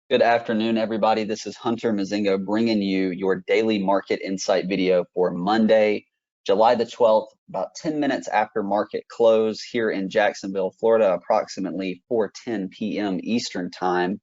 Good afternoon, everybody. This is Hunter Mozingo bringing you your daily market insight video for Monday, July the 12th, about 10 minutes after market close here in Jacksonville, Florida, approximately 4:10 p.m. Eastern Time.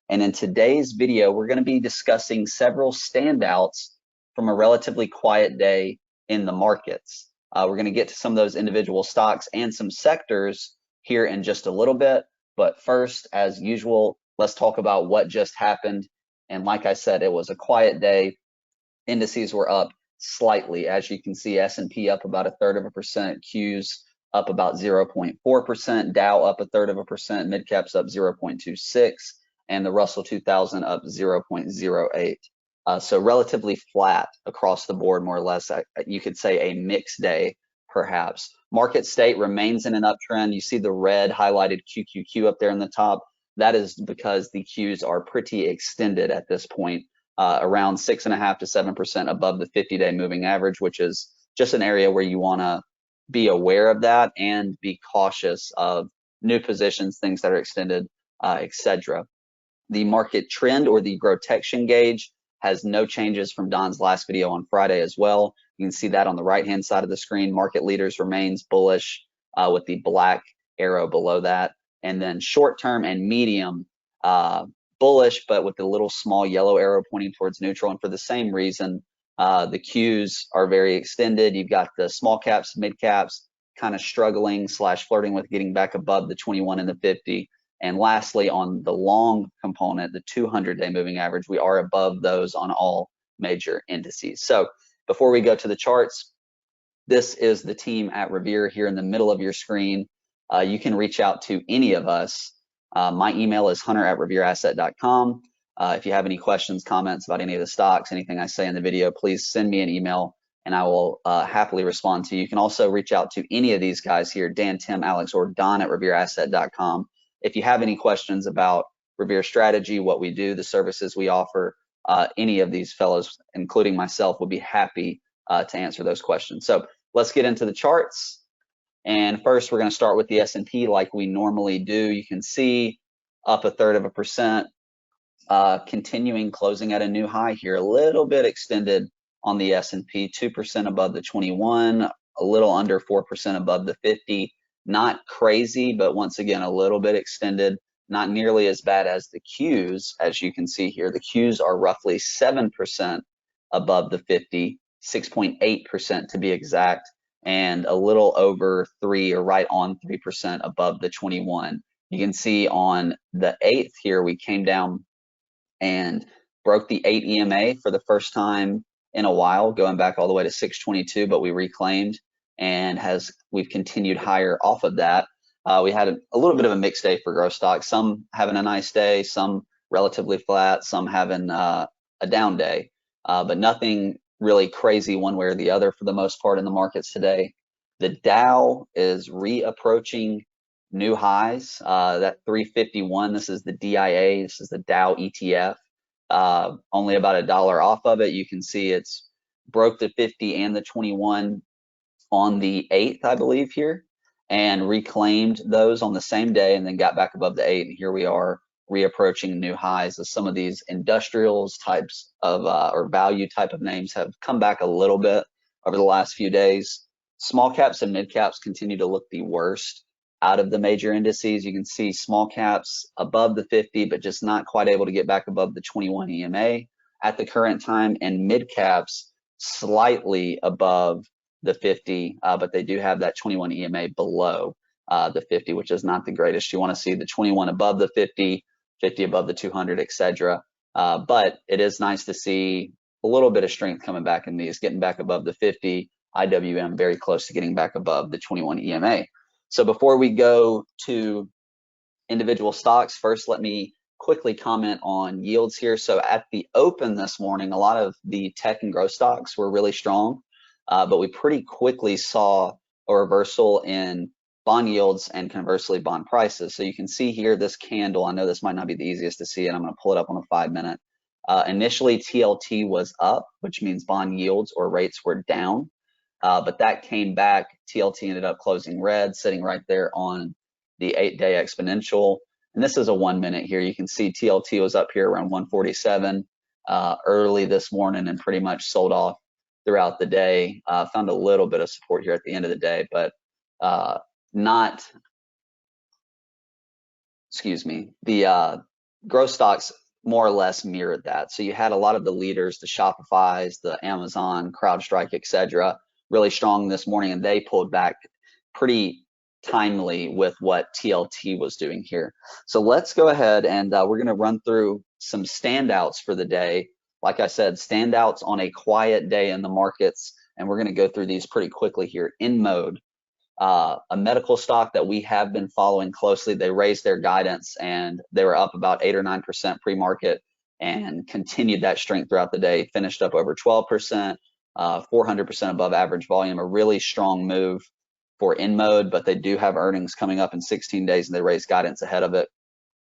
And in today's video, we're going to be discussing several standouts from a relatively quiet day in the markets. We're going to get to some of those individual stocks and some sectors here in just a little bit. But first, as usual, let's talk about what just happened. And like I said, it was a quiet day. Indices were up slightly. As you can see, S&P up about 1/3%, Qs up about 0.4%, Dow up 1/3%, mid caps up 0.26, and the Russell 2000 up 0.08. So relatively flat across the board, more or less. You could say a mixed day, perhaps. Market state remains in an uptrend. You see the red highlighted QQQ up there in the top. That is because the Qs are pretty extended at this point, around 6.5 to 7% above the 50-day moving average, which is just an area where you want to be aware of that and be cautious of new positions, things that are extended, etc. The market trend or the Grotection gauge has no changes from Don's last video on Friday as well. You can see that on the right-hand side of the screen. Market leaders remains bullish with the black arrow below that. And then short-term and medium bullish, but with the little small yellow arrow pointing towards neutral. And for the same reason, the Qs are very extended. You've got the small caps, mid caps kind of struggling / flirting with getting back above the 21 and the 50. And lastly, on the long component, the 200-day moving average, we are above those on all major indices. So before we go to the charts, this is the team at Revere here in the middle of your screen. You can reach out to any of us. My email is hunter@revereasset.com. If you have any questions, comments about any of the stocks, anything I say in the video, please send me an email and I will happily respond to you. You can also reach out to any of these guys here, Dan, Tim, Alex, or Don at revereasset.com. If you have any questions about Revere strategy, what we do, the services we offer, any of these fellows, including myself, would be happy to answer those questions. So let's get into the charts. And first, we're going to start with the S&P like we normally do. You can see up 1/3%, continuing closing at a new high here, a little bit extended on the S&P, 2% above the 21, a little under 4% above the 50. Not crazy, but once again, a little bit extended, not nearly as bad as the Qs. As you can see here, the Qs are roughly 7% above the 50, 6.8% to be exact, and a little over 3 or right on 3% above the 21. You can see on the 8th here, we came down and broke the 8 EMA for the first time in a while, going back all the way to 622, but we reclaimed and we've continued higher off of that. We had a little bit of a mixed day for growth stocks, some having a nice day, some relatively flat, some having a down day, but nothing really crazy one way or the other for the most part in the markets today. The Dow is reapproaching new highs, that 351, this is the DIA, this is the Dow ETF, only about $1 off of it. You can see it's broke the 50 and the 21 on the 8th, I believe here, and reclaimed those on the same day and then got back above the 8. And here we are reapproaching new highs as some of these industrials types of or value type of names have come back a little bit over the last few days. Small caps and mid caps continue to look the worst out of the major indices. You can see small caps above the 50, but just not quite able to get back above the 21 EMA at the current time, and mid caps slightly above the 50, but they do have that 21 EMA below the 50, which is not the greatest. You want to see the 21 above the 50, 50 above the 200, etc. But it is nice to see a little bit of strength coming back in these, getting back above the 50, IWM very close to getting back above the 21 EMA. So before we go to individual stocks, first let me quickly comment on yields here. So at the open this morning, a lot of the tech and growth stocks were really strong. But we pretty quickly saw a reversal in bond yields and conversely bond prices. So you can see here this candle. I know this might not be the easiest to see, and I'm going to pull it up on a 5-minute. Initially, TLT was up, which means bond yields or rates were down. But that came back. TLT ended up closing red, sitting right there on the 8-day exponential. And this is a 1 minute here. You can see TLT was up here around 147 early this morning and pretty much sold off throughout the day. Found a little bit of support here at the end of the day, but not, excuse me, the growth stocks more or less mirrored that. So you had a lot of the leaders, the Shopify's, the Amazon, CrowdStrike, etc., really strong this morning, and they pulled back pretty timely with what TLT was doing here. So let's go ahead and we're going to run through some standouts for the day. Like I said, standouts on a quiet day in the markets, and we're going to go through these pretty quickly here. InMode, a medical stock that we have been following closely. They raised their guidance and they were up about 8 or 9% pre-market and continued that strength throughout the day, finished up over 12%, 400% above average volume, a really strong move for InMode, but they do have earnings coming up in 16 days and they raised guidance ahead of it.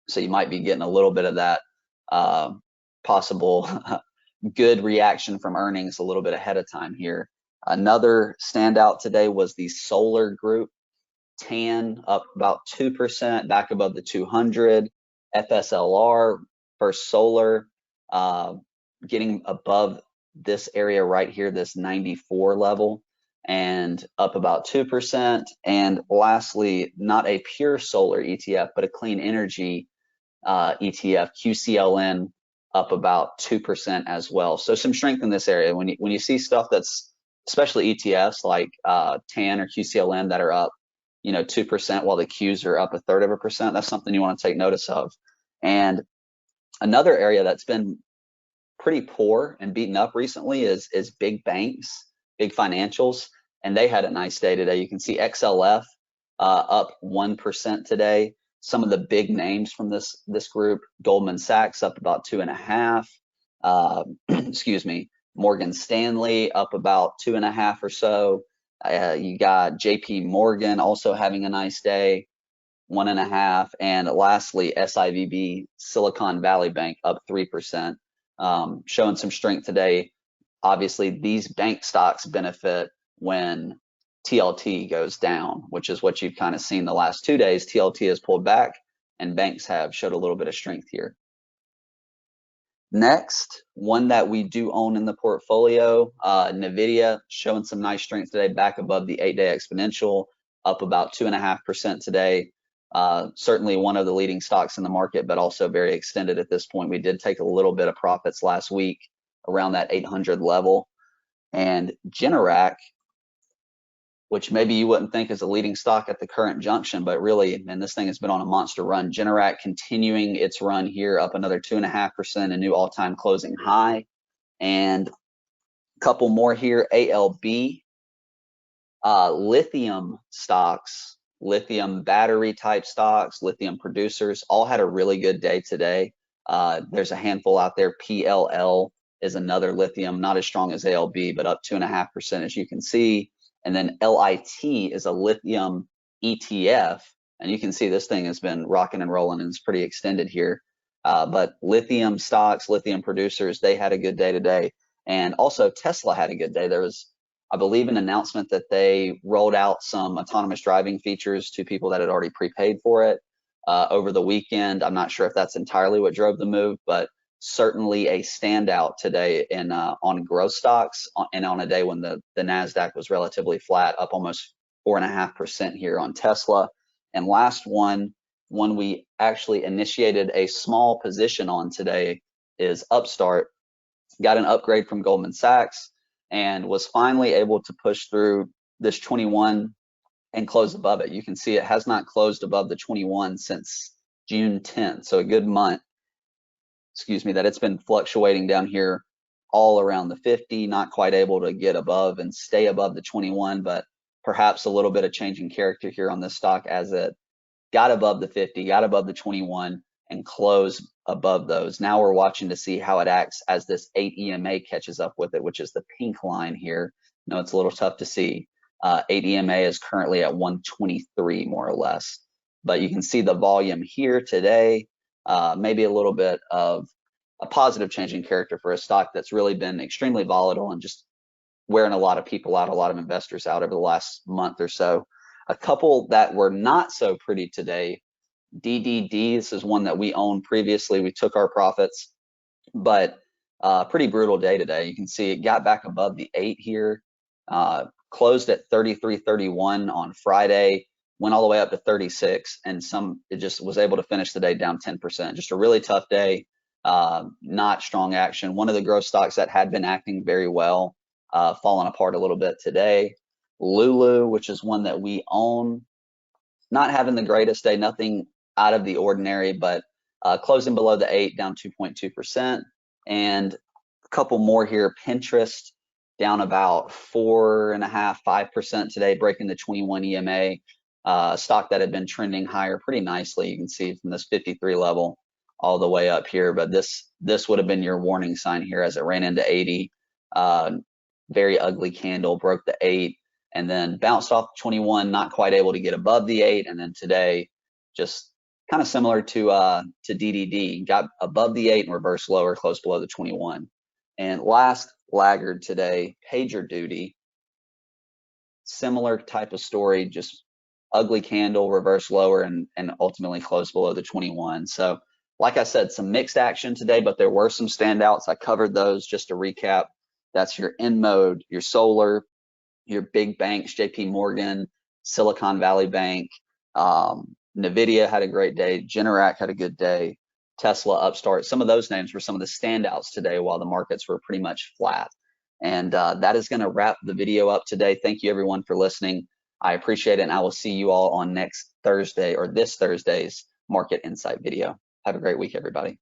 So you might be getting a little bit of that possible good reaction from earnings a little bit ahead of time here. Another standout today was the solar group. TAN up about 2%, back above the 200. FSLR, First Solar, getting above this area right here, this 94 level, and up about 2%. And lastly, not a pure solar ETF, but a clean energy ETF, QCLN, up about 2% as well. So some strength in this area. When you see stuff that's, especially ETFs like TAN or QCLN that are up, 2%, while the Qs are up 1/3%, that's something you want to take notice of. And another area that's been pretty poor and beaten up recently is big banks, big financials, and they had a nice day today. You can see XLF up 1% today. Some of the big names from this group, Goldman Sachs up about 2.5. Excuse me, Morgan Stanley up about 2.5 or so. You got JP Morgan also having a nice day, 1.5. And lastly, SIVB, Silicon Valley Bank, up 3%, showing some strength today. Obviously, these bank stocks benefit when TLT goes down, which is what you've kind of seen the last 2 days. TLT has pulled back and banks have showed a little bit of strength here. Next, one that we do own in the portfolio, Nvidia, showing some nice strength today, back above the 8-day exponential, up about 2.5% today. Certainly one of the leading stocks in the market, but also very extended at this point. We did take a little bit of profits last week around that 800 level. And Generac, which maybe you wouldn't think is a leading stock at the current junction, but really, man, this thing has been on a monster run. Generac continuing its run here, up another 2.5%, a new all-time closing high. And a couple more here, ALB, lithium stocks, lithium battery type stocks, lithium producers, all had a really good day today. There's a handful out there. PLL is another lithium, not as strong as ALB, but up 2.5%, as you can see. And then LIT is a lithium ETF, and you can see this thing has been rocking and rolling and it's pretty extended here. But lithium stocks, lithium producers, they had a good day today. And also Tesla had a good day. There was, I believe, an announcement that they rolled out some autonomous driving features to people that had already prepaid for it over the weekend. I'm not sure if that's entirely what drove the move, but certainly a standout today in on growth stocks, and on a day when the NASDAQ was relatively flat, up almost 4.5% here on Tesla. And last one we actually initiated a small position on today is Upstart. Got an upgrade from Goldman Sachs and was finally able to push through this 21 and close above it. You can see it has not closed above the 21 since June 10th, so a good month. Excuse me, that it's been fluctuating down here all around the 50, not quite able to get above and stay above the 21, but perhaps a little bit of changing character here on this stock as it got above the 50, got above the 21, and closed above those. Now we're watching to see how it acts as this 8 EMA catches up with it, which is the pink line here. No, it's a little tough to see. 8 EMA is currently at 123, more or less. But you can see the volume here today. Maybe a little bit of a positive change in character for a stock that's really been extremely volatile and just wearing a lot of people out, a lot of investors out over the last month or so. A couple that were not so pretty today DDD, this is one that we owned previously. We took our profits, but pretty brutal day today. You can see it got back above the 8 here, closed at 33.31 on Friday, went all the way up to 36, and it just was able to finish the day down 10%. Just a really tough day, not strong action. One of the growth stocks that had been acting very well, falling apart a little bit today. Lulu, which is one that we own, not having the greatest day, nothing out of the ordinary, but closing below the 8, down 2.2%. And a couple more here. Pinterest down about 4.5%, 5% today, breaking the 21 EMA. Stock that had been trending higher pretty nicely. You can see from this 53 level all the way up here, but this would have been your warning sign here as it ran into 80. Very ugly candle, broke the 8, and then bounced off 21, not quite able to get above the 8, and then today just kind of similar to DDD, got above the 8 and reversed lower, close below the 21. And last laggard today, PagerDuty, similar type of story, just ugly candle, reverse lower, and ultimately closed below the 21. So like I said, some mixed action today, but there were some standouts. I covered those just to recap. That's your InMode, your solar, your big banks, JP Morgan, Silicon Valley Bank, Nvidia had a great day, Generac had a good day, Tesla, Upstart. Some of those names were some of the standouts today while the markets were pretty much flat. And that is going to wrap the video up today. Thank you everyone for listening. I appreciate it, and I will see you all on next Thursday, or this Thursday's Market Insight video. Have a great week, everybody.